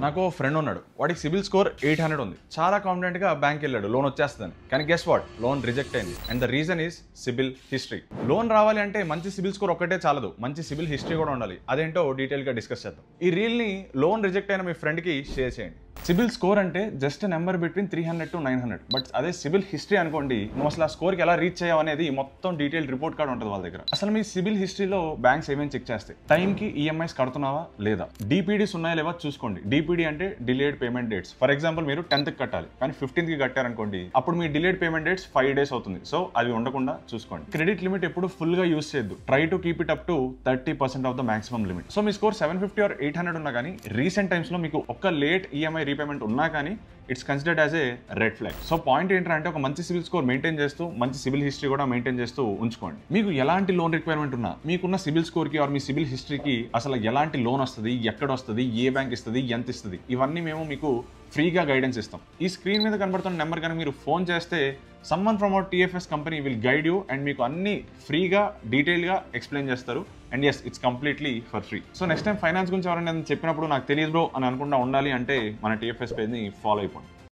నాకు ఫ్రెండ్ ఉన్నాడు, వాడికి సిబిల్ స్కోర్ 800 ఉంది. చాలా కాన్ఫిడెంట్ గా బ్యాంక్ వెళ్ళాడు లోన్ వచ్చేస్తుందని. కానీ గెస్ వాట్, లోన్ రిజెక్ట్ అయింది. And the reason is CIBIL history. Loan రావాలి అంటే మంచి సిబిల్ స్కోర్ ఒక్కటే చాలదు, మంచి సిబిల్ హిస్టరీ కూడా ఉండాలి. అదేంటో డీటెయిల్ గా డిస్కస్ చేద్దాం. ఈ రీల్ ని లోన్ రిజెక్ట్ అయిన మీ ఫ్రెండ్ కి షేర్ చేయండి. సిబిల్ స్కోర్ అంటే just number between 300 to 900. But అదే సిబిల్ హిస్టరీ అనుకోండి, నువ్వు అసలు ఆ స్కోర్కి ఎలా రీచ్ అయ్యావు అనేది మొత్తం డీటెయిల్ రిపోర్ట్ కార్డ్ ఉంటుంది వాళ్ళ దగ్గర. అసలు మీ సిబిల్ హిస్టరీలో బ్యాంక్స్ ఏమేమి చెక్ చేస్తాయి, టైంకి ఈఎంఐస్ కడుతున్నావా లేదా, డిపిడీస్ ఉన్నాయా లేవా చూసుకోండి. డిపిడి అంటే delayed payment dates. For example మీరు 10th కట్టాలి కానీ 15th కట్టారనుకోండి, అప్పుడు మీ డిలేడ్ పేమెంట్ డేట్స్ 5 days అవుతుంది. సో అది ఉండకుండా చూసుకోండి. క్రెడిట్ లిమిట్ ఎప్పుడు ఫుల్ గా యూస్ చేయొద్దు. Try to keep it up to 30% of the maximum limit. So me score 750 or 800 ఉన్నా కానీ రీసెంట్ టైమ్స్ లో మీకు ఒక్క లేట్ ఈఎంఐ రీపేమెంట్ ఉన్నా కానీ it's considered as a red flag. So point ఏంటంటే ఒక మంచి సిబిల్ స్కోర్ మెయింటైన్ చేస్తూ మంచి సిబిల్ హిస్టరీ కూడా మెయింటైన్ చేస్తూ ఉంచుకోండి. మీకు ఎలాంటి లోన్ రిక్వైర్మెంట్ ఉన్నా మీకున్న సిబిల్ స్కోర్ కి ఆర్ మీ సిబిల్ హిస్టరీకి అసలు ఎలాంటి లోన్ వస్తుంది, ఎక్కడ వస్తుంది, ఏ బ్యాంక్ ఇస్తుంది, ఎంత ఇస్తుంది, ఇవన్నీ మేము మీకు ఫ్రీగా గైడెన్స్ ఇస్తాం. ఈ స్క్రీన్ మీద కనబడుతున్న నెంబర్ కనుక మీరు ఫోన్ చేస్తే someone from our TFS company will guide you and మీకు అన్ని ఫ్రీగా డీటెయిల్గా ఎక్స్ప్లెయిన్ చేస్తారు. And yes, it's completely for free. So next time finance గురించి ఎవరైనా చెప్పినప్పుడు నాకు తెలియదు బ్రో అని అనుకుండా ఉండాలి అంటే మన టీఎఫ్ఎస్ పేజ్ని ఫాలో అయిపోండి.